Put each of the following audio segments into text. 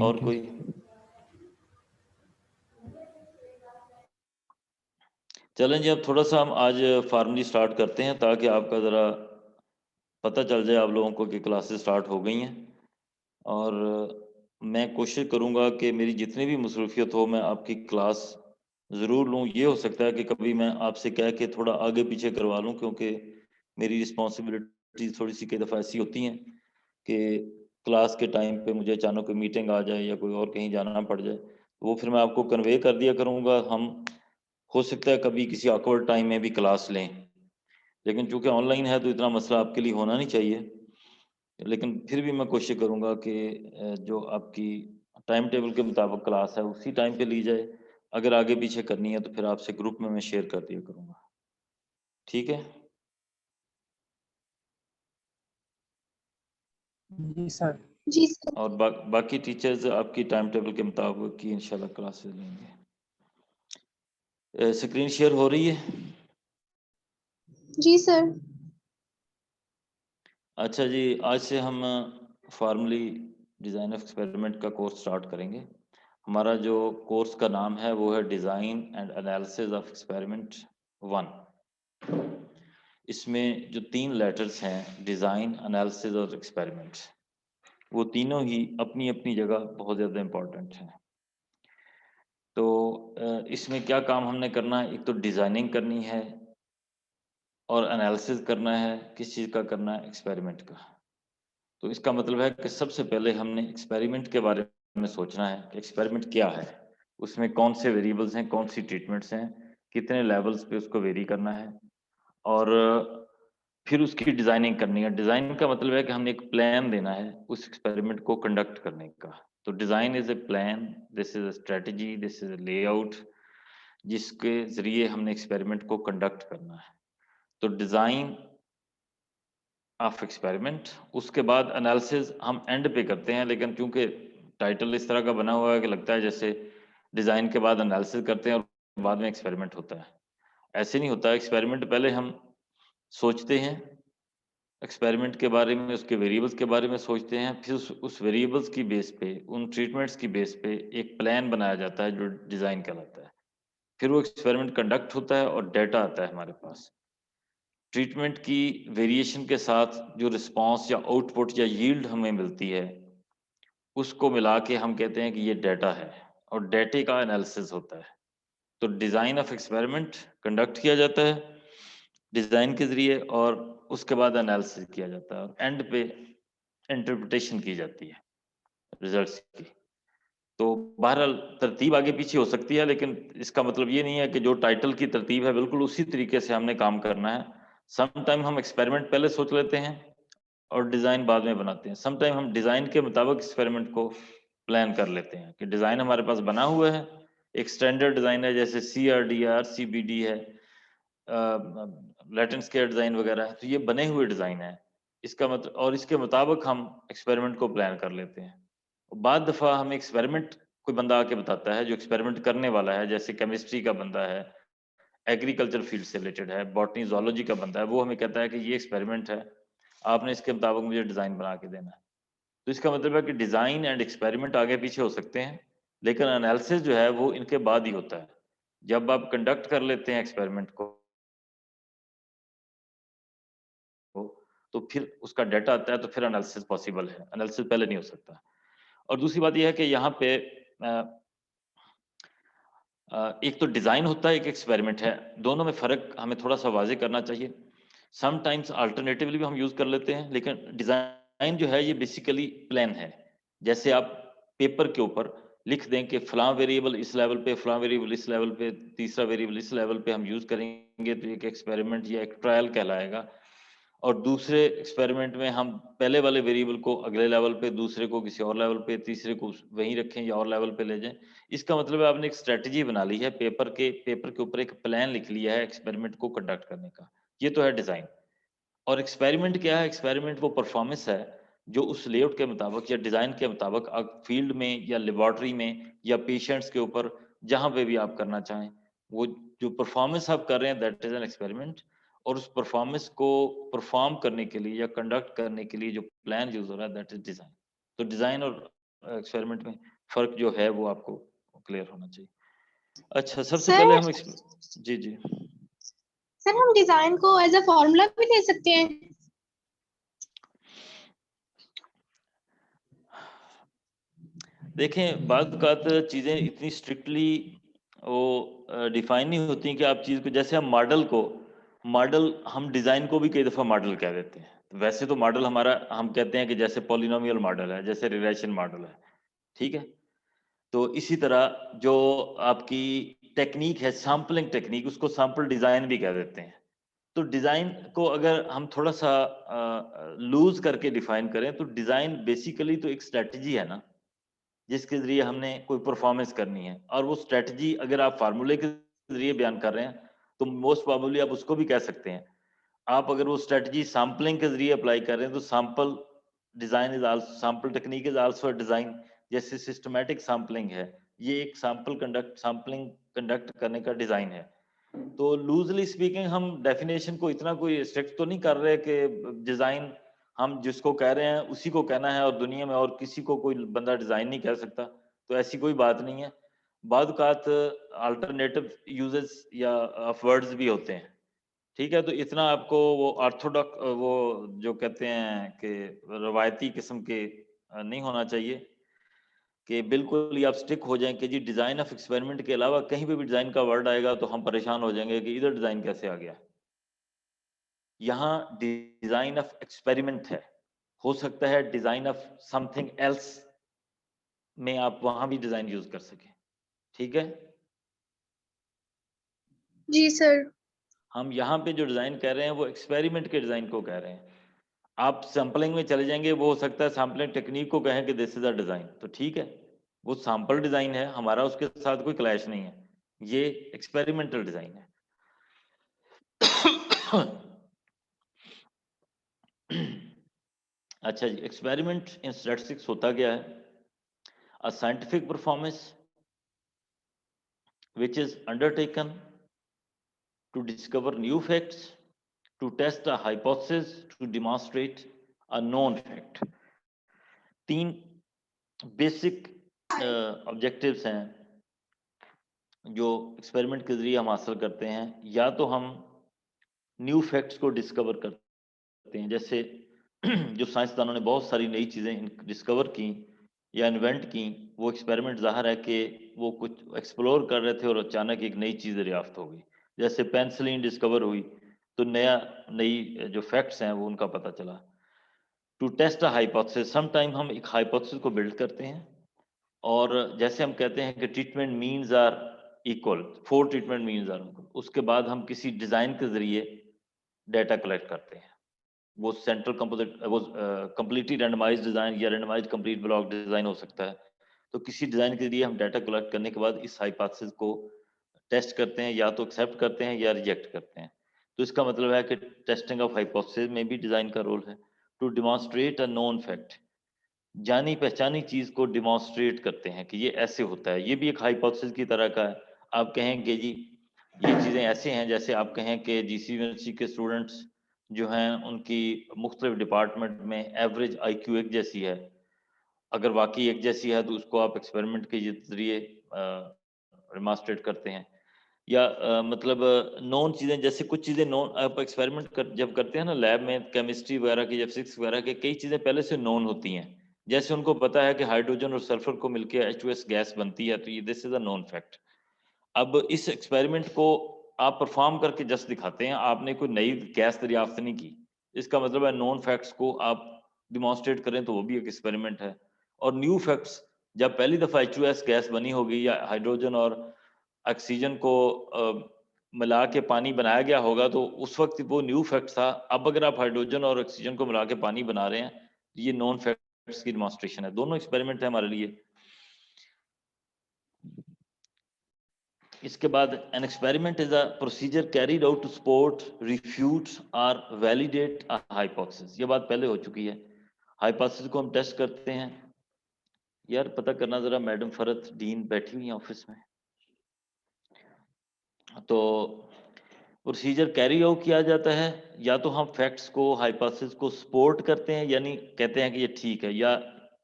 और thank you. कोई? चलें जी, अब थोड़ा सा हम आज फार्मली स्टार्ट करते हैं ताकि आपका ज़रा पता चल जाए आप लोगों को कि क्लासेस स्टार्ट हो गई हैं। और मैं कोशिश करूँगा कि मेरी जितनी भी मसरूफियत हो मैं आपकी क्लास ज़रूर लूँ। ये हो सकता है कि कभी मैं आपसे कह के थोड़ा आगे पीछे करवा लूँ, क्योंकि मेरी रिस्पॉन्सिबिलिटी थोड़ी सी कई दफ़ा ऐसी होती हैं कि क्लास के टाइम पे मुझे अचानक कोई मीटिंग आ जाए या कोई और कहीं जाना पड़ जाए, तो वो फिर मैं आपको कन्वे कर दिया करूँगा। हम हो सकता है कभी किसी ऑकवर्ड टाइम में भी क्लास लें, लेकिन चूँकि ऑनलाइन है तो इतना मसला आपके लिए होना नहीं चाहिए। लेकिन फिर भी मैं कोशिश करूँगा कि जो आपकी टाइम टेबल के मुताबिक क्लास है उसी टाइम पे ली जाए। अगर आगे पीछे करनी है तो फिर आपसे ग्रुप में मैं शेयर कर दिया करूँगा। ठीक है? जी सर। जी सर। और बाकी टीचर्स आपकी टाइम टेबल के मुताबिक की इंशाल्लाह क्लासेस लेंगे। स्क्रीन शेयर हो रही है? जी सर। अच्छा जी, आज से हम फॉर्मली डिज़ाइन ऑफ एक्सपेरिमेंट का कोर्स स्टार्ट करेंगे। हमारा जो कोर्स का नाम है वो है design and analysis of experiment 1। इसमें जो 3 लेटर्स हैं, डिज़ाइन, एनालिसिस और एक्सपेरिमेंट, वो तीनों ही अपनी-अपनी जगह बहुत ज़्यादा इम्पोर्टेंट हैं। तो इसमें क्या काम हमने करना है, एक तो डिज़ाइनिंग करनी है और एनालिसिस करना है। किस चीज़ का करना है? एक्सपेरिमेंट का। तो इसका मतलब है कि सबसे पहले हमने एक्सपेरिमेंट के बारे में सोचना है कि एक्सपेरिमेंट क्या है, उसमें कौन से वेरिएबल्स हैं, कौन सी ट्रीटमेंट्स हैं, कितने लेवल्स पे उसको वेरी करना है, और फिर उसकी डिज़ाइनिंग करनी है। डिज़ाइन का मतलब है कि हमने एक प्लान देना है उस एक्सपेरिमेंट को कंडक्ट करने का। तो design is a plan, this is a strategy, this is a layout, जिसके ज़रिए हमने एक्सपेरिमेंट को कंडक्ट करना है। तो डिज़ाइन ऑफ एक्सपेरिमेंट, उसके बाद एनालिसिस हम एंड पे करते हैं, लेकिन चूंकि टाइटल इस तरह का बना हुआ है कि लगता है जैसे डिज़ाइन के बाद एनालिसिस करते हैं और बाद में एक्सपेरिमेंट होता है। ऐसे नहीं होता है। एक्सपेरिमेंट पहले हम सोचते हैं, एक्सपेरिमेंट के बारे में, उसके वेरिएबल्स के बारे में सोचते हैं, फिर उस वेरिएबल्स की बेस पे, उन ट्रीटमेंट्स की बेस पे एक प्लान बनाया जाता है जो डिज़ाइन कहलाता है। फिर वो एक्सपेरिमेंट कंडक्ट होता है और डेटा आता है हमारे पास। ट्रीटमेंट की वेरिएशन के साथ जो रिस्पॉन्स या आउटपुट या यील्ड हमें मिलती है, उसको मिला के हम कहते हैं कि ये डेटा है, और डेटे का एनालिसिस होता है। तो डिज़ाइन ऑफ एक्सपेरिमेंट कंडक्ट किया जाता है डिज़ाइन के ज़रिए, और उसके बाद एनालिसिस किया जाता है, और एंड पे इंटरप्रिटेशन की जाती है रिजल्ट्स की। तो बहरहाल तरतीब आगे पीछे हो सकती है, लेकिन इसका मतलब ये नहीं है कि जो टाइटल की तरतीब है बिल्कुल उसी तरीके से हमने काम करना है। सम टाइम हम एक्सपेरिमेंट पहले सोच लेते हैं और डिज़ाइन बाद में बनाते हैं। सम टाइम हम डिज़ाइन के मुताबिक एक्सपेरिमेंट को प्लान कर लेते हैं कि डिज़ाइन हमारे पास बना हुआ है, एक स्टैंडर्ड डिज़ाइन है, जैसे CRDR, CBD है, लैटिन स्क्वायर डिज़ाइन वगैरह है, तो ये बने हुए डिज़ाइन है। इसका मतलब, और इसके मुताबिक हम एक्सपेरिमेंट को प्लान कर लेते हैं। बाद दफ़ा हमें एक्सपेरिमेंट कोई बंदा आके बताता है जो एक्सपेरिमेंट करने वाला है, जैसे केमिस्ट्री का बंदा है, एग्रीकल्चर फील्ड से रिलेटेड है, बॉटनी ज़ूलॉजी का बंदा है, वो हमें कहता है कि ये एक्सपेरिमेंट है, आपने इसके मुताबिक मुझे डिज़ाइन बना के देना है। तो इसका मतलब है कि डिज़ाइन एंड एक्सपेरिमेंट आगे पीछे हो सकते हैं, लेकिन एनालिसिस जो है वो इनके बाद ही होता है। जब आप कंडक्ट कर लेते हैं एक्सपेरिमेंट को, तो फिर उसका डाटा आता है, तो फिर एनालिसिस पॉसिबल है, एनालिसिस पहले नहीं हो सकता। और दूसरी बात ये है कि यहाँ पे एक तो डिज़ाइन होता है, एक एक्सपेरिमेंट है, दोनों में फ़र्क हमें थोड़ा-सा वाज़ेह करना चाहिए। समटाइम्स अल्टरनेटिवली भी हम यूज़ कर लेते हैं, लेकिन डिज़ाइन जो है ये बेसिकली प्लान है। जैसे आप पेपर के ऊपर लिख दें कि फलाँ वेरिएबल इस लेवल पे, फलाँ वेरिएबल इस लेवल पे, तीसरा वेरिएबल इस लेवल पे हम यूज़ करेंगे, तो एक एक्सपेरिमेंट या एक ट्रायल कहलाएगा। और दूसरे एक्सपेरिमेंट में हम पहले वाले वेरिएबल को अगले लेवल पे, दूसरे को किसी और लेवल पे, तीसरे को वहीं रखें या और लेवल पे ले जाएँ। इसका मतलब है आपने एक स्ट्रैटेजी बना ली है, पेपर के ऊपर एक प्लान लिख लिया है एक्सपेरिमेंट को कंडक्ट करने का। ये तो है डिज़ाइन। और एक्सपेरिमेंट क्या है? एक्सपेरिमेंट वो परफॉर्मेंस है जो उस लेआउट के मुताबिक या डिज़ाइन के मुताबिक आप फील्ड में या लेबोरेटरी में या पेशेंट्स के ऊपर जहाँ पे भी आप करना चाहें, वो जो परफॉर्मेंस आप कर रहे हैं दैट इज़ एन एक्सपेरिमेंट। और उस परफॉर्मेंस को परफॉर्म करने के लिए या कंडक्ट करने के लिए जो प्लान यूज़ हो रहा है दैट इज़ डिज़ाइन। तो डिज़ाइन और एक्सपेरिमेंट में फर्क जो है वो आपको क्लियर होना चाहिए। अच्छा, सबसे सर पहले हम जी जी सर हम डिजाइन को एज अ फॉर्मूला भी ले सकते हैं? देखें, बाद औक़ात चीज़ें इतनी स्ट्रिक्टली वो डिफाइन नहीं होती कि आप चीज़ को, जैसे मॉडल हम डिज़ाइन को भी कई दफ़ा मॉडल कह देते हैं। वैसे तो मॉडल हमारा, हम कहते हैं कि जैसे पॉलिनोमियल मॉडल है, जैसे रिग्रेशन मॉडल है, ठीक है? तो इसी तरह जो आपकी टेक्नीक है, सैंपलिंग टेक्नीक, उसको सैंपल डिज़ाइन भी कह देते हैं। तो डिज़ाइन को अगर हम थोड़ा-सा लूज़ करके डिफाइन करें, तो डिज़ाइन बेसिकली तो एक स्ट्रैटेजी है ना, जिसके ज़रिए हमने कोई परफॉर्मेंस करनी है, और वो स्ट्रैटेजी अगर आप फार्मूले के ज़रिए बयान कर रहे हैं, तो मोस्ट प्रोबेबली आप उसको भी कह सकते हैं। आप अगर वो स्ट्रैटेजी सैंपलिंग के ज़रिए अप्लाई कर रहे हैं, तो sample technique is also a design. जैसे सिस्टमैटिक सैंपलिंग है, ये एक सैंपलिंग कंडक्ट करने का डिज़ाइन है। तो लूज़ली स्पीकिंग हम डेफिनेशन को इतना कोई स्ट्रिक्ट तो नहीं कर रहे कि डिज़ाइन हम जिसको कह रहे हैं उसी को कहना है, और दुनिया में और किसी को कोई बंदा डिज़ाइन नहीं कह सकता, तो ऐसी कोई बात नहीं है। बाद औक़ात अल्टरनेटिव यूजेस या ऑफ वर्ड्स भी होते हैं, ठीक है? तो इतना आपको वो वो जो कहते हैं कि रवायती किस्म के नहीं होना चाहिए कि बिल्कुल ही आप स्टिक हो जाएँ कि जी डिज़ाइन ऑफ एक्सपेरिमेंट के अलावा कहीं पे भी डिज़ाइन का वर्ड आएगा तो हम परेशान हो जाएँगे कि इधर डिज़ाइन कैसे आ गया? यहाँ डिज़ाइन ऑफ एक्सपेरिमेंट है। हो सकता है डिज़ाइन ऑफ समथिंग एल्स में आप वहाँ भी डिज़ाइन यूज़ कर सकें, ठीक है? जी सर। हम यहाँ पे जो डिज़ाइन कह रहे हैं वो एक्सपेरिमेंट के डिज़ाइन को कह रहे हैं। आप सैंपलिंग में चले जाएँगे, वो हो सकता है सैंपलिंग टेक्नीक को कहें कि दिस इज़ अ डिज़ाइन, तो ठीक है। वो सैंपल डिज़ाइन है, हमारा उसके साथ कोई क्लैश नहीं है। ये एक्सपेरिमेंटल डिज़ाइन है। अच्छा जी, एक्सपेरिमेंट इन स्टैटिस्टिक्स होता क्या है? A scientific performance which is undertaken to discover new facts, to test a hypothesis, to demonstrate a known fact. 3 basic objectives हैं जो एक्सपेरिमेंट के ज़रिए हम हासिल करते हैं। या तो हम न्यू फैक्ट्स को डिस्कवर करते हैं, जैसे जो साइंसदानों ने बहुत सारी नई चीज़ें डिस्कवर की या इन्वेंट की, वो एक्सपेरिमेंट ज़ाहिर है कि वो कुछ एक्सप्लोर कर रहे थे और अचानक एक नई चीज़ दरियाफ्त हो गई। जैसे पेनिसिलिन डिस्कवर हुई, तो नई जो फैक्ट्स हैं वो उनका पता चला। To test a hypothesis, some time हम एक हाइपोथेसिस को बिल्ड करते हैं, और जैसे हम कहते हैं कि treatment means are equal, 4 treatment means are equal, उसके बाद हम किसी डिज़ाइन के ज़रिए डाटा कलेक्ट करते हैं। वो सेंट्रल कंपोजिट वो कंप्लीटली रैंडमाइज्ड डिज़ाइन या रैंडमाइज्ड कंप्लीट ब्लॉक डिज़ाइन हो सकता है। तो किसी डिज़ाइन के लिए हम डाटा कलेक्ट करने के बाद इस हाइपोथेसिस को टेस्ट करते हैं, या तो एक्सेप्ट करते हैं या रिजेक्ट करते हैं। तो इसका मतलब है कि टेस्टिंग ऑफ हाइपोथेसिस में भी डिज़ाइन का रोल है। To demonstrate a known fact, जानी पहचानी चीज़ को डेमोंस्ट्रेट करते हैं कि ये ऐसे होता है। ये भी एक हाइपोथेसिस की तरह का है। आप कहेंगे जी ये चीज़ें ऐसे हैं, जैसे आप कहें कि जीसी यूनिवर्सिटी के स्टूडेंट्स जो हैं उनकी मुख्तलिफ डिपार्टमेंट में एवरेज आईक्यू एक जैसी है। अगर वाक़ई एक जैसी है तो उसको आप एक्सपेरिमेंट के ज़रिए डेमोंस्ट्रेट करते हैं। या मतलब नोन चीज़ें, जैसे कुछ चीज़ें नोन आप एक्सपेरिमेंट जब करते हैं ना लैब में, केमिस्ट्री वगैरह की या फिजिक्स वगैरह के, कई चीज़ें पहले से नोन होती हैं। जैसे उनको पता है कि हाइड्रोजन और सल्फर को मिलके H2S गैस बनती है, तो ये this is a known fact. अब इस एक्सपेरिमेंट को आप परफॉर्म करके जस्ट दिखाते हैं, आपने कोई नई गैस दरियाफ्त नहीं की। इसका मतलब है नोन फैक्ट्स को आप डिमॉन्स्ट्रेट करें तो वो भी एक एक्सपेरिमेंट है। और न्यू फैक्ट्स, जब पहली दफ़ा H2S गैस बनी होगी या हाइड्रोजन और ऑक्सीजन को मिला के पानी बनाया गया होगा, तो उस वक़्त वो न्यू फैक्ट था। अब अगर आप हाइड्रोजन और ऑक्सीजन को मिला के पानी बना रहे हैं, ये नॉन फैक्ट्स की डेमोंस्ट्रेशन है। दोनों एक्सपेरिमेंट है हमारे लिए। इसके बाद an experiment is a procedure carried out to support, refute or validate a hypothesis. ये बात पहले हो चुकी है। हाइपोथेसिस को हम टेस्ट करते हैं। यार पता करना जरा, मैडम फरत डीन बैठी हुई है ऑफिस में, तो प्रोसीजर कैरी आउट किया जाता है। या तो हम फैक्ट्स को, हाइपोथेसिस को सपोर्ट करते हैं, यानी कहते हैं कि ये ठीक है, या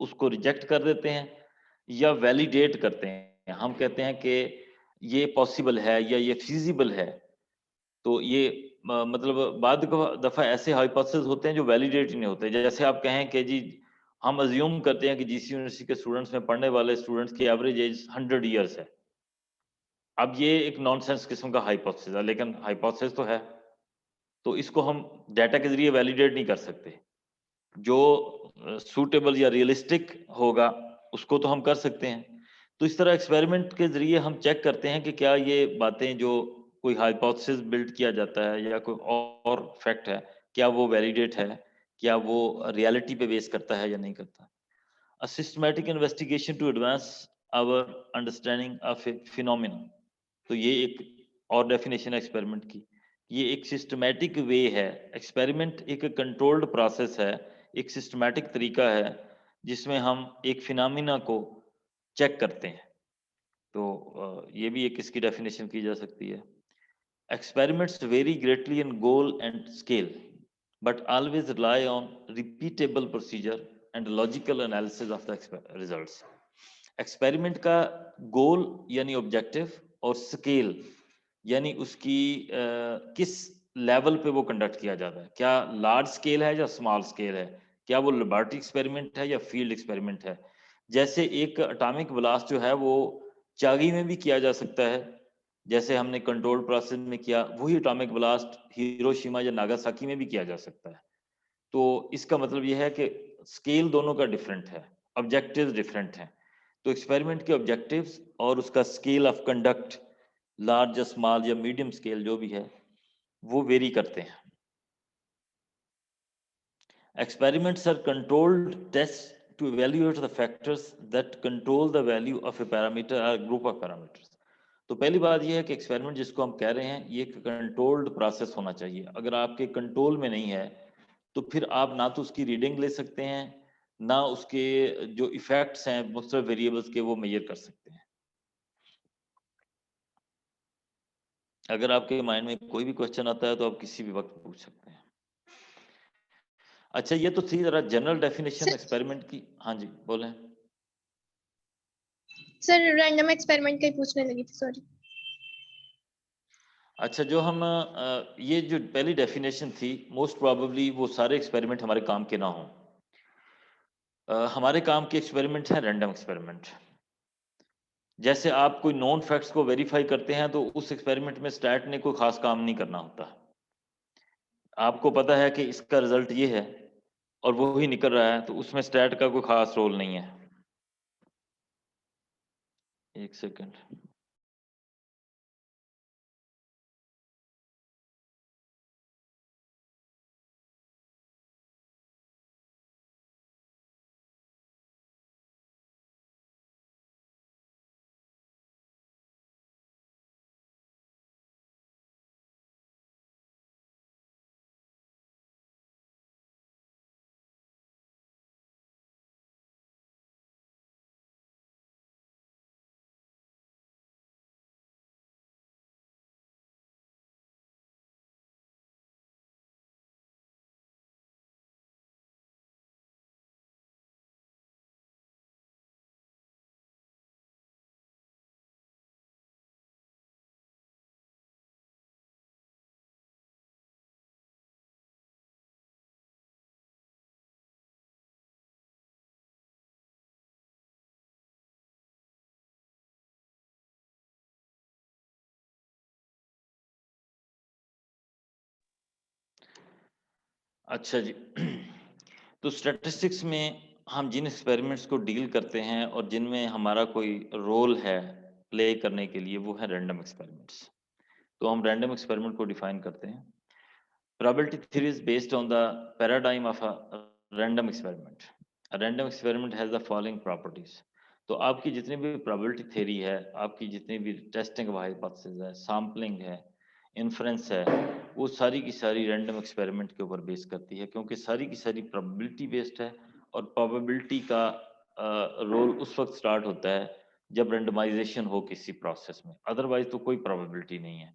उसको रिजेक्ट कर देते हैं या वैलिडेट करते हैं। हम कहते हैं कि ये पॉसिबल है या ये फीजिबल है। तो ये मतलब बाद दफ़ा ऐसे हाइपोथेसिस होते हैं जो वैलिडेट ही नहीं होते। जैसे आप कहें कि जी हम अज़्यूम करते हैं कि जीसी यूनिवर्सिटी के स्टूडेंट्स में पढ़ने वाले स्टूडेंट्स की एवरेज एज 100 इयर्स है। अब ये एक नॉनसेंस किस्म का हाइपोथेसिस है, लेकिन हाइपोथेसिस तो है। तो इसको हम डाटा के ज़रिए वैलिडेट नहीं कर सकते। जो सूटेबल या रियलिस्टिक होगा, उसको तो हम कर सकते हैं। तो इस तरह एक्सपेरिमेंट के ज़रिए हम चेक करते हैं कि क्या ये बातें जो कोई हाइपोथेसिस बिल्ड किया जाता है या कोई और फैक्ट है, क्या वो वैलिडेट है? क्या वो रियलिटी पे बेस करता है या नहीं करता? A systematic investigation to advance our understanding of a phenomenon. तो ये एक और डेफिनेशन है एक्सपेरिमेंट की। ये एक सिस्टमैटिक वे है। एक्सपेरिमेंट एक कंट्रोल्ड प्रोसेस है, एक सिस्टमैटिक तरीका है जिसमें हम एक फिनोमिना को चेक करते हैं। तो ये भी एक इसकी डेफिनेशन की जा सकती है। Experiments vary greatly in goal and scale, but always rely on repeatable procedure and logical analysis of the results. Experiment का गोल यानी ऑब्जेक्टिव और स्केल यानी उसकी किस लेवल पे वो कंडक्ट किया जाता है, क्या लार्ज स्केल है या स्मॉल स्केल है, क्या वो लेबोरेटरी एक्सपेरिमेंट है या फील्ड एक्सपेरिमेंट है। जैसे एक एटॉमिक ब्लास्ट जो है वो चागी में भी किया जा सकता है, जैसे हमने कंट्रोल प्रोसेस में किया, वही एटॉमिक ब्लास्ट हिरोशिमा या नागासाकी में भी किया जा सकता है। तो इसका मतलब ये है कि स्केल दोनों का डिफरेंट है, ऑब्जेक्टिव्स डिफरेंट हैं। तो एक्सपेरिमेंट के ऑब्जेक्टिव्स और उसका स्केल ऑफ कंडक्ट, लार्ज या स्मॉल या मीडियम स्केल जो भी है, वो वेरी करते हैं। Experiments are controlled tests to evaluate the factors that control the value of a parameter or group of parameters. तो पहली बात यह है कि एक्सपेरिमेंट जिसको हम कह रहे हैं ये एक कंट्रोल्ड प्रोसेस होना चाहिए। अगर आपके कंट्रोल में नहीं है तो फिर आप ना तो उसकी रीडिंग ले सकते हैं, ना उसके जो इफेक्ट्स हैं मुख्तलिफ वेरिएबल्स के वो मेजर कर सकते हैं। अगर आपके माइंड में कोई भी क्वेश्चन आता है तो आप किसी भी वक्त पूछ सकते हैं। अच्छा, ये तो थी जरा जनरल डेफिनेशन एक्सपेरिमेंट की। हाँ जी, बोलें। सर रैंडम एक्सपेरिमेंट का ही पूछने लगी थी, सॉरी। अच्छा, जो हम ये जो पहली डेफिनेशन थी, मोस्ट प्रोबेबली वो सारे एक्सपेरिमेंट हमारे काम के ना हों। हमारे काम के एक्सपेरिमेंट हैं रैंडम एक्सपेरिमेंट। जैसे आप कोई नॉन फैक्ट्स को वेरीफाई करते हैं तो उस एक्सपेरिमेंट में स्टैट ने कोई खास काम नहीं करना होता। आपको पता है कि इसका रिजल्ट ये है और वो ही निकल रहा है, तो उसमें स्टैट का कोई खास रोल नहीं है। एक सेकंड। अच्छा जी। तो स्टैटिस्टिक्स में हम जिन एक्सपेरिमेंट्स को डील करते हैं और जिनमें हमारा कोई रोल है प्ले करने के लिए, वो है रैंडम एक्सपेरिमेंट्स। तो हम रैंडम एक्सपेरिमेंट को डिफाइन करते हैं। Probability theory is based on the paradigm of a random experiment. A random experiment has the following properties. तो आपकी जितनी भी probability theory है, आपकी जितनी भी testing hypothesis है, sampling है, inference है, वो सारी की सारी random experiment के ऊपर बेस करती है, क्योंकि सारी की सारी probability based है और probability का रोल उस वक्त स्टार्ट होता है जब randomization हो किसी प्रोसेस में, अदरवाइज तो कोई probability नहीं है।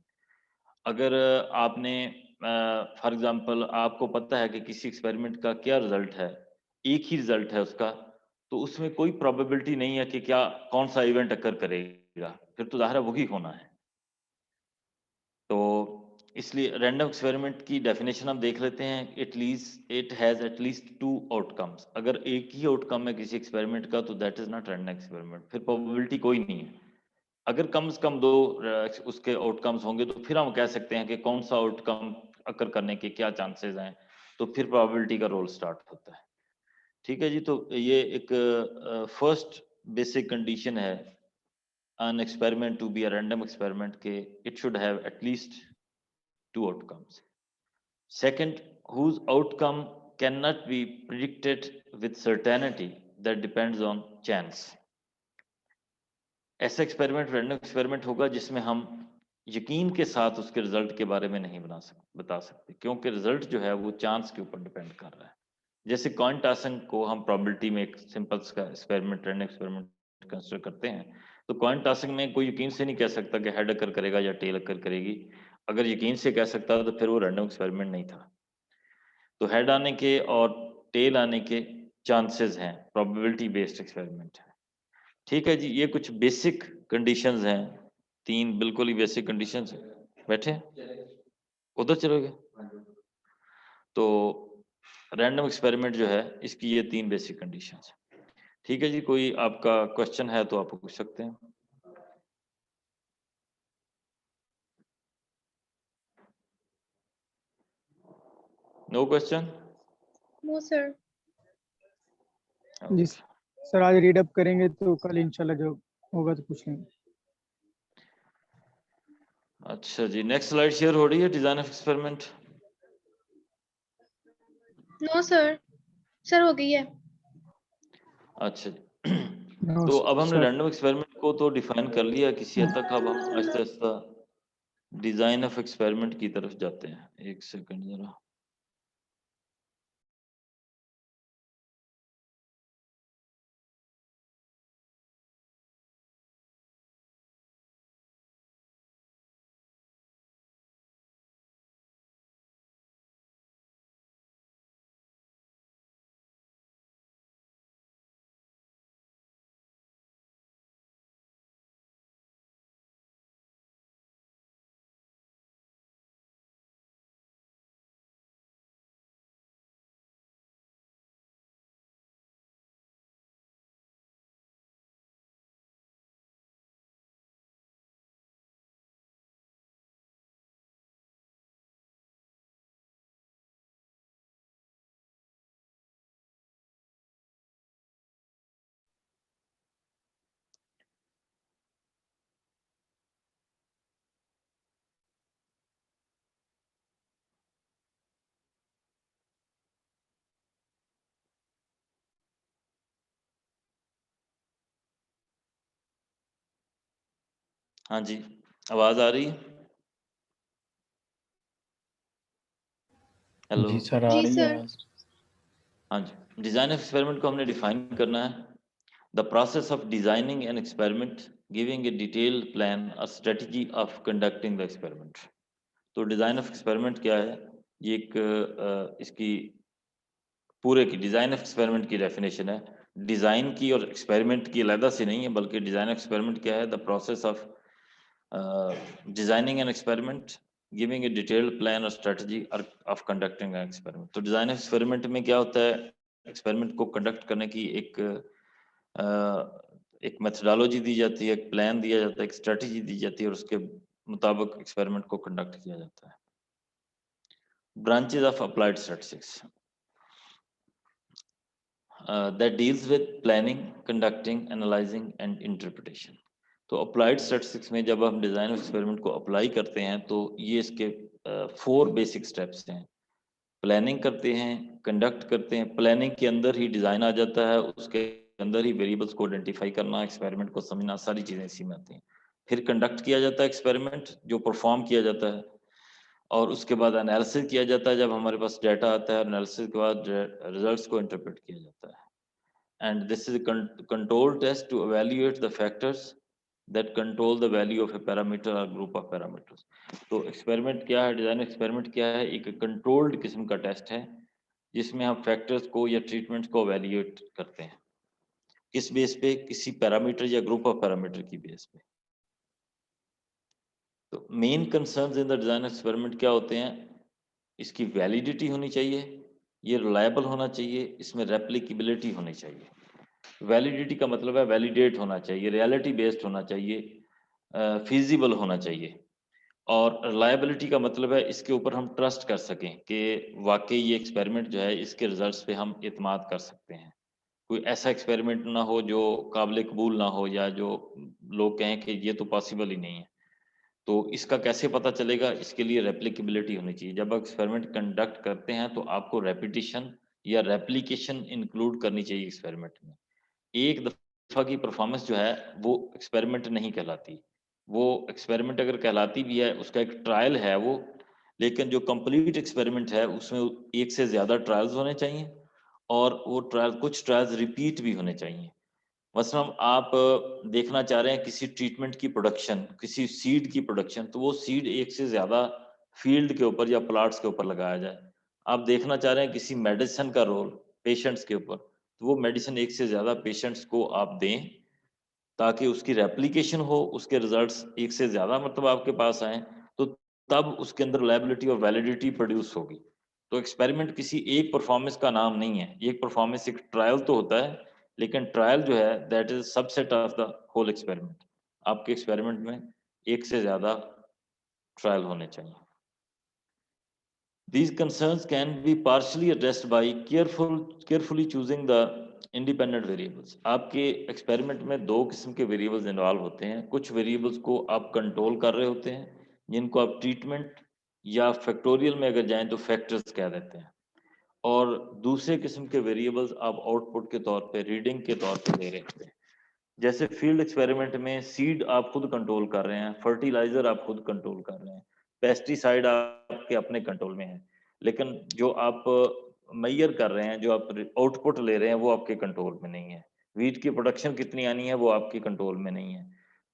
अगर आपने फॉर एग्जांपल आपको पता है कि किसी एक्सपेरिमेंट का क्या रिजल्ट है, एक ही रिजल्ट है उसका, तो उसमें कोई प्रोबेबिलिटी नहीं है कि क्या कौन सा इवेंट अकर करेगा, फिर तो ज़ाहिर है वही होना है। तो इसलिए रैंडम एक्सपेरिमेंट की डेफिनेशन हम देख लेते हैं। It has at least 2 outcomes. अगर एक ही आउटकम है किसी एक्सपेरिमेंट का तो that is not random experiment, फिर प्रोबेबिलिटी कोई नहीं है। अगर कम से कम 2 उसके आउटकम्स होंगे तो फिर हम कह सकते हैं कि कौन सा आउटकम अकर करने के क्या चांसेस हैं, तो फिर प्रोबेबिलिटी का रोल स्टार्ट होता है। ठीक है जी, तो ये एक फर्स्ट बेसिक कंडीशन है an experiment to be a random experiment के it should have at least 2 outcomes. Second, whose outcome cannot be predicted with certainty, that depends on chance. ऐसा एक्सपेरिमेंट रैंडम एक्सपेरिमेंट होगा जिसमें हम यकीन के साथ उसके रिजल्ट के बारे में नहीं बता सकते, क्योंकि रिजल्ट जो है वो चांस के ऊपर डिपेंड कर रहा है। जैसे कॉइन टॉसिंग को हम प्रोबेबिलिटी में एक सिंपल सा एक्सपेरिमेंट रैंडम एक्सपेरिमेंट कंसिडर करते हैं, तो कॉइन टॉसिंग में कोई यकीन से नहीं कह सकता कि हेड अकर करेगा या टेल अकर करेगी। अगर यकीन से कह सकता तो फिर वो रैंडम एक्सपेरिमेंट नहीं था। तो हेड आने के और टेल आने के चांसेस हैं, प्रोबेबिलिटी बेस्ड एक्सपेरिमेंट है। ठीक है जी, ये कुछ बेसिक कंडीशंस हैं, 3 बिल्कुल ही बेसिक कंडीशंस हैं। बैठे उधर चलोगे? तो रैंडम एक्सपेरिमेंट जो है इसकी ये 3 बेसिक कंडीशंस हैं। ठीक है जी, कोई आपका क्वेश्चन है तो आप पूछ सकते हैं। No question? No, sir. जी सर, आज रीड अप करेंगे तो कल इंशाल्लाह जो होगा तो पूछ लेंगे। अच्छा जी, नेक्स्ट स्लाइड शेयर हो रही है, design of experiment. No, sir. Sir हो गई है। अच्छा जी नो तो अब हमने सर। रैंडम एक्सपेरिमेंट को तो डिफाइन कर लिया किसी हद तक। अब हम Aahista Aahista design of experiment की तरफ जाते हैं। एक सेकंड जरा। हाँ जी, आवाज आ रही है? हेलो। जी सर, आ जी रही है सर। आवाज। हाँ जी, डिजाइन ऑफ एक्सपेरिमेंट को हमने डिफाइन करना है। The process of designing an experiment, giving a detailed plan और strategy of conducting the experiment. तो डिजाइन ऑफ एक्सपेरिमेंट क्या है? ये एक इसकी पूरे की डिजाइन ऑफ एक्सपेरिमेंट की डेफिनेशन है। डिजाइन की और एक्सपेरिमेंट की अलग से नहीं है, बल्कि डिजाइन एक्सपेरिमेंट क्या है? The process of designing an experiment, giving a detailed plan और strategy of conducting an experiment. तो डिजाइन एक्सपेरिमेंट में क्या होता है? एक्सपेरिमेंट को कंडक्ट करने की एक मेथडोलॉजी दी जाती है, एक प्लान दिया जाता है, एक स्ट्रेटजी दी जाती है और उसके मुताबिक एक्सपेरिमेंट को कंडक्ट किया जाता है। Branches of applied statistics that deals with planning, conducting, analyzing and interpretation. तो अप्लाइड स्टैटिस्टिक्स में जब हम डिजाइन ऑफ एक्सपेरिमेंट को अप्लाई करते हैं तो ये इसके 4 बेसिक स्टेप्स हैं। प्लानिंग करते हैं, कंडक्ट करते हैं, प्लानिंग के अंदर ही डिजाइन आ जाता है, उसके अंदर ही वेरिएबल्स को आइडेंटिफाई करना, एक्सपेरिमेंट को समझना, सारी चीजें इसी में आती हैं। फिर कंडक्ट किया जाता है एक्सपेरिमेंट, जो परफॉर्म किया जाता है, और उसके बाद एनालिसिस किया जाता है। जब हमारे पास डाटा आता है, एनालिसिस के बाद रिजल्ट्स को इंटरप्रेट किया जाता है। And this is a control test to evaluate the factors that control the value of a parameter or group of parameters. तो एक्सपेरिमेंट क्या है? डिजाइन एक्सपेरिमेंट क्या है? एक कंट्रोल्ड किस्म का टेस्ट है जिसमें हम फैक्टर्स को या ट्रीटमेंट्स को एवेल्यूएट करते हैं। किस बेस पे? किसी पैरामीटर या ग्रुप ऑफ पैरामीटर की बेस पे। तो main concerns in the design experiment क्या होते हैं? इसकी वैलिडिटी होनी चाहिए, ये रिलायबल होना चाहिए, इसमें रेप्लिकेबिलिटी होनी चाहिए। वैलिडिटी का मतलब है वैलिडेट होना चाहिए, रियलिटी बेस्ड होना चाहिए, फिजिबल होना चाहिए। और रिलायबिलिटी का मतलब है इसके ऊपर हम ट्रस्ट कर सकें कि वाकई ये एक्सपेरिमेंट जो है इसके रिजल्ट्स पे हम इत्माद कर सकते हैं। कोई ऐसा एक्सपेरिमेंट ना हो जो काबिल कबूल ना हो, या जो लोग कहें कि ये तो पॉसिबल ही नहीं है। तो इसका कैसे पता चलेगा? इसके लिए रेप्लिकेबिलिटी होनी चाहिए। जब आप एक्सपेरिमेंट कंडक्ट करते हैं तो आपको रेपिटेशन या रेप्लिकेशन इंक्लूड करनी चाहिए एक्सपेरिमेंट में। एक दफा की परफॉर्मेंस जो है वो एक्सपेरिमेंट नहीं कहलाती। वो एक्सपेरिमेंट अगर कहलाती भी है, उसका एक ट्रायल है वो, लेकिन जो कंप्लीट एक्सपेरिमेंट है उसमें एक से ज्यादा ट्रायल्स होने चाहिए, और वो ट्रायल, कुछ ट्रायल्स रिपीट भी होने चाहिए। मसलन आप देखना चाह रहे हैं किसी ट्रीटमेंट की प्रोडक्शन, किसी सीड की प्रोडक्शन, तो वो सीड एक से ज्यादा फील्ड के ऊपर या प्लॉट्स के ऊपर लगाया जाए। आप देखना चाह रहे हैं किसी मेडिसिन का रोल पेशेंट्स के ऊपर, तो वो मेडिसिन एक से ज्यादा पेशेंट्स को आप दें, ताकि उसकी रेप्लिकेशन हो, उसके रिजल्ट्स एक से ज्यादा मतलब आपके पास आए, तो तब उसके अंदर रिलायबिलिटी और वैलिडिटी प्रोड्यूस होगी। तो एक्सपेरिमेंट किसी एक परफॉर्मेंस का नाम नहीं है। एक परफॉर्मेंस, एक ट्रायल तो होता है, लेकिन ट्रायल जो है that is subset of the whole experiment. आपके एक्सपेरिमेंट में एक से ज्यादा ट्रायल होने चाहिए। These concerns can be partially addressed by carefully choosing the independent variables. आपके एक्सपेरिमेंट में दो किस्म के वेरिएबल्स इन्वॉल्व होते हैं। कुछ वेरिएबल्स को आप कंट्रोल कर रहे होते हैं, जिनको आप ट्रीटमेंट या फैक्टोरियल में अगर जाएं तो फैक्टर्स कह देते हैं, और दूसरे किस्म के वेरिएबल्स आप आउटपुट के तौर पे, रीडिंग के तौर पे ले रहे होते हैं। जैसे फील्ड एक्सपेरिमेंट में सीड आप खुद कंट्रोल कर रहे हैं, फर्टिलाइजर आप खुद कंट्रोल कर रहे हैं, पेस्टिसाइड आपके अपने कंट्रोल में है, लेकिन जो आप मेजर कर रहे हैं, जो आप आउटपुट ले रहे हैं, वो आपके कंट्रोल में नहीं है। वीट की प्रोडक्शन कितनी आनी है वो आपके कंट्रोल में नहीं है।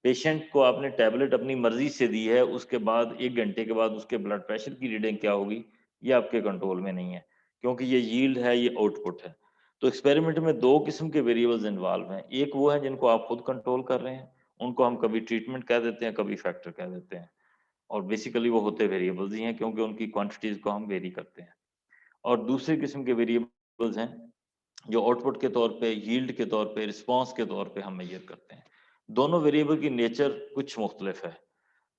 पेशेंट को आपने टैबलेट अपनी मर्जी से दी है, उसके बाद 1 घंटे के बाद उसके ब्लड प्रेशर की रीडिंग क्या होगी, ये आपके कंट्रोल में नहीं है, क्योंकि ये यील्ड है, ये आउटपुट है। तो एक्सपेरिमेंट में दो किस्म के वेरिएबल्स इन्वॉल्व हैं। एक वो है जिनको आप खुद कंट्रोल कर रहे हैं, उनको हम कभी ट्रीटमेंट कह देते हैं, कभी फैक्टर कह देते हैं, और बेसिकली वो होते वेरिएबल्स ही हैं, क्योंकि उनकी क्वांटिटीज को हम वेरी करते हैं। और दूसरे किस्म के वेरिएबल्स हैं जो आउटपुट के तौर पे, यील्ड के तौर पे, रिस्पॉन्स के तौर पे हम मेजर करते हैं। दोनों वेरिएबल की नेचर कुछ मुख्तलिफ है।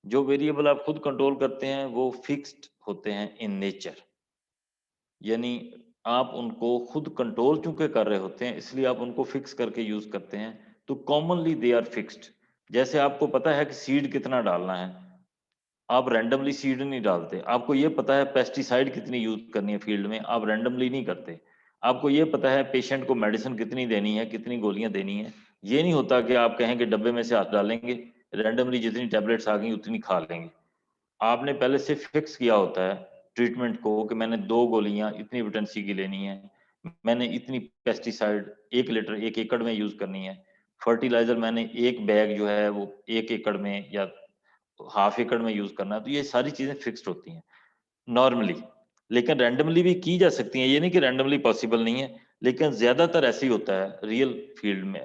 जो वेरिएबल आप खुद कंट्रोल करते हैं वो फिक्स्ड होते हैं इन नेचर, यानी आप उनको खुद कंट्रोल चूंकि कर रहे होते हैं, इसलिए आप उनको फिक्स करके यूज करते हैं। तो कॉमनली दे आर फिक्स्ड। जैसे आपको पता है कि सीड कितना डालना है, आप रैंडमली सीड नहीं डालते। आपको ये पता है पेस्टिसाइड कितनी यूज करनी है फील्ड में, आप रैंडमली नहीं करते। आपको ये पता है पेशेंट को मेडिसिन कितनी देनी है, कितनी गोलियां देनी है। ये नहीं होता कि आप कहें कि डब्बे में से हाथ डालेंगे, रैंडमली जितनी टैबलेट्स आ गई उतनी खा लेंगे। आपने पहले से फिक्स किया होता है ट्रीटमेंट को कि मैंने 2 गोलियां इतनी विटामिन सी की लेनी है, मैंने इतनी पेस्टिसाइड 1 लीटर 1 एकड़ में यूज करनी है, फर्टिलाइजर मैंने 1 बैग जो है वो 1 एकड़ में या हाफ एकड़ में यूज करना है। तो ये सारी चीजें फिक्स्ड होती हैं नॉर्मली, लेकिन रैंडमली भी की जा सकती हैं। ये नहीं कि रैंडमली पॉसिबल नहीं है, लेकिन ज्यादातर ऐसे ही होता है रियल फील्ड में,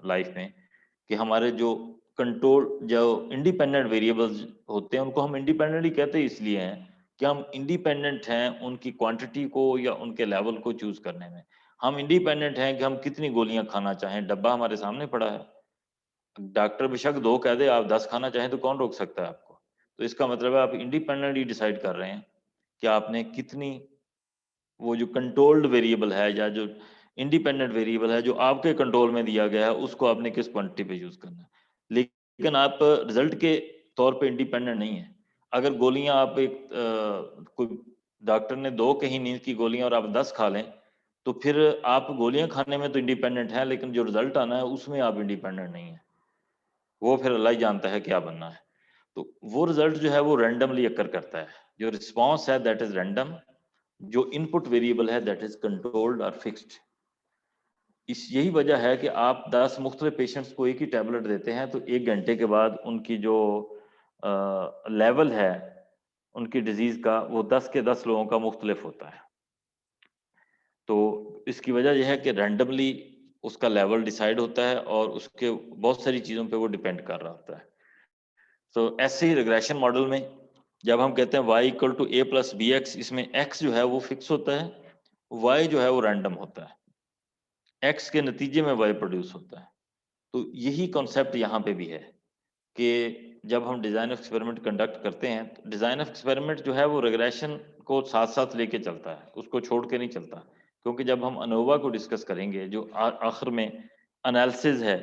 लाइफ में, कि हमारे जो कंट्रोल, जो इंडिपेंडेंट वेरिएबल्स होते हैं, उनको हम इंडिपेंडेंटली कहते हैं इसलिए हैं कि हम इंडिपेंडेंट हैं उनकी क्वांटिटी को या उनके लेवल को चूज करने में। हम इंडिपेंडेंट हैं कि हम कितनी गोलियां खाना चाहें, डब्बा हमारे सामने पड़ा है, डॉक्टर बेशक 2 कह दे, आप 10 खाना चाहें तो कौन रोक सकता है आपको? तो इसका मतलब है आप इंडिपेंडेंटली डिसाइड कर रहे हैं कि आपने कितनी, वो जो कंट्रोल्ड वेरिएबल है या जो इंडिपेंडेंट वेरिएबल है जो आपके कंट्रोल में दिया गया है, उसको आपने किस क्वांटिटी पे यूज करना है। लेकिन आप रिजल्ट के तौर पे इंडिपेंडेंट नहीं है। अगर गोलियां आप कोई डॉक्टर ने 2 कही नींद की गोलियां और आप 10 खा लें, तो फिर आप गोलियां खाने में तो इंडिपेंडेंट है, लेकिन जो रिजल्ट आना है उसमें आप इंडिपेंडेंट नहीं है। वो फिर अल्लाह ही जानता है क्या बनना है। तो वो रिजल्ट जो है वो रैंडमली अकर करता है। जो रिस्पॉन्स है दैट इज रैंडम, जो इनपुट वेरिएबल है दैट इज कंट्रोल्ड और फिक्स्ड। इस यही वजह है कि आप 10 मुख्तलिफ पेशेंट्स को एक ही टैबलेट देते हैं, तो 1 घंटे के बाद उनकी जो लेवल है उनकी डिजीज का, वो 10 के 10 लोगों का मुख्तलिफ होता है। तो इसकी वजह यह है कि रैंडमली उसका लेवल डिसाइड होता है और उसके बहुत सारी चीज़ों पे वो डिपेंड कर रहा होता है। तो ऐसे ही रिग्रेशन मॉडल में जब हम कहते हैं y equal to a plus B X, इसमें x जो है वो फिक्स होता है, y जो है वो रैंडम होता है, x के नतीजे में y प्रोड्यूस होता है। तो यही कॉन्सेप्ट यहाँ पे भी है कि जब हम डिज़ाइन ऑफ एक्सपेरिमेंट कंडक्ट करते हैं, तो डिज़ाइन ऑफ एक्सपेरिमेंट जो है वो रिग्रेशन को साथ-साथ लेके चलता है, उसको छोड़ के नहीं चलता। क्योंकि जब हम अनोवा को डिस्कस करेंगे, जो आखिर में एनालिसिस है,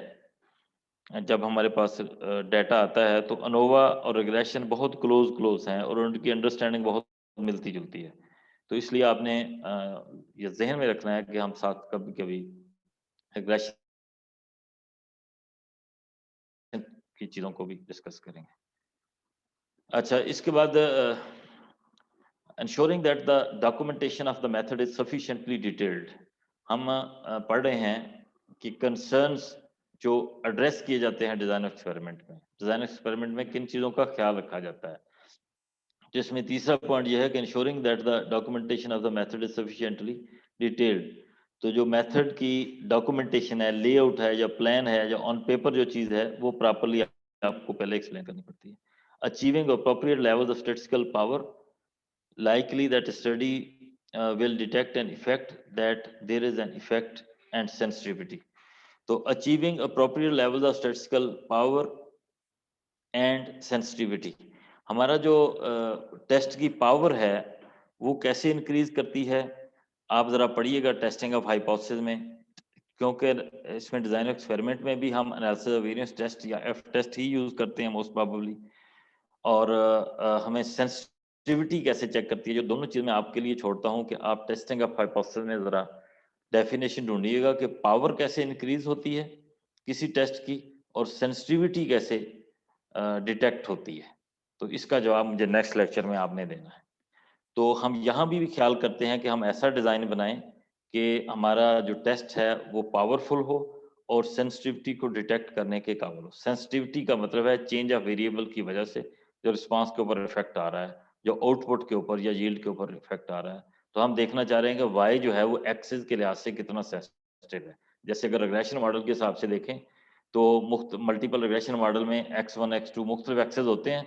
जब हमारे पास डाटा आता है, तो अनोवा और रिग्रेशन बहुत क्लोज हैं और उनकी अंडरस्टैंडिंग बहुत मिलती-जुलती है। तो इसलिए आपने ये ज़हन में रखना है कि हम साथ कभी-कभी रिग्रेशन की चीज़ों को भी डिस्कस करेंगे। अच्छा, इसके बाद ensuring that the documentation of the method is sufficiently detailed. हम पढ़ रहे हैं कि concerns जो एड्रेस किए जाते हैं डिजाइन एक्सपेरिमेंट में, डिजाइन एक्सपेरिमेंट में किन चीज़ों का ख्याल रखा जाता है। जिसमें तीसरा पॉइंट यह है कि ensuring that the documentation of the method is sufficiently detailed. तो जो मेथड की डॉक्यूमेंटेशन है, लेआउट है या प्लान है या ऑन पेपर जो चीज़ है, वो प्रॉपरली आपको पहले एक्सप्लेन करनी पड़ती है। Achieving appropriate levels of statistical power, likely that study will detect an effect that there is an effect and sensitivity. तो achieving appropriate levels of statistical power and sensitivity, हमारा जो टेस्ट की power है वो कैसे इंक्रीज करती है, आप जरा पढ़िएगा टेस्टिंग ऑफ हाइपोथेसिस में, क्योंकि इसमें डिजाइन एक्सपेरिमेंट में भी हम एनालिसिस ऑफ वेरिएंस टेस्ट या एफ टेस्ट ही यूज करते हैं मोस्ट प्रोबेबली। और हमें सेंसिटिविटी कैसे चेक करती है, जो दोनों चीज़ मैं आपके लिए छोड़ता हूँ कि आप टेस्टिंग ऑफ हाइपोथेसिस में ज़रा डेफिनेशन ढूंढिएगा कि पावर कैसे इंक्रीज होती है किसी टेस्ट की और सेंसिटिविटी कैसे डिटेक्ट होती है। तो इसका जवाब मुझे नेक्स्ट लेक्चर में आपने देना है। तो हम यहाँ भी ख्याल करते हैं कि हम ऐसा डिज़ाइन बनाएं कि हमारा जो टेस्ट है वो पावरफुल हो और सेंसिटिविटी को डिटेक्ट करने के काबिल हो। सेंसिटिविटी का मतलब है चेंज ऑफ वेरिएबल की वजह से जो रिस्पांस के ऊपर इफेक्ट आ रहा है, जो आउटपुट के ऊपर या यील्ड के ऊपर इफेक्ट आ रहा है। तो हम देखना चाह रहे हैं कि वाई जो है वो एक्सिस के लिहाज से कितना सेंसिटिव है। जैसे अगर रिग्रेशन मॉडल के हिसाब से देखें तो मल्टीपल रिग्रेशन मॉडल में x1 x2 मुख्तलिफ एक्सेस होते हैं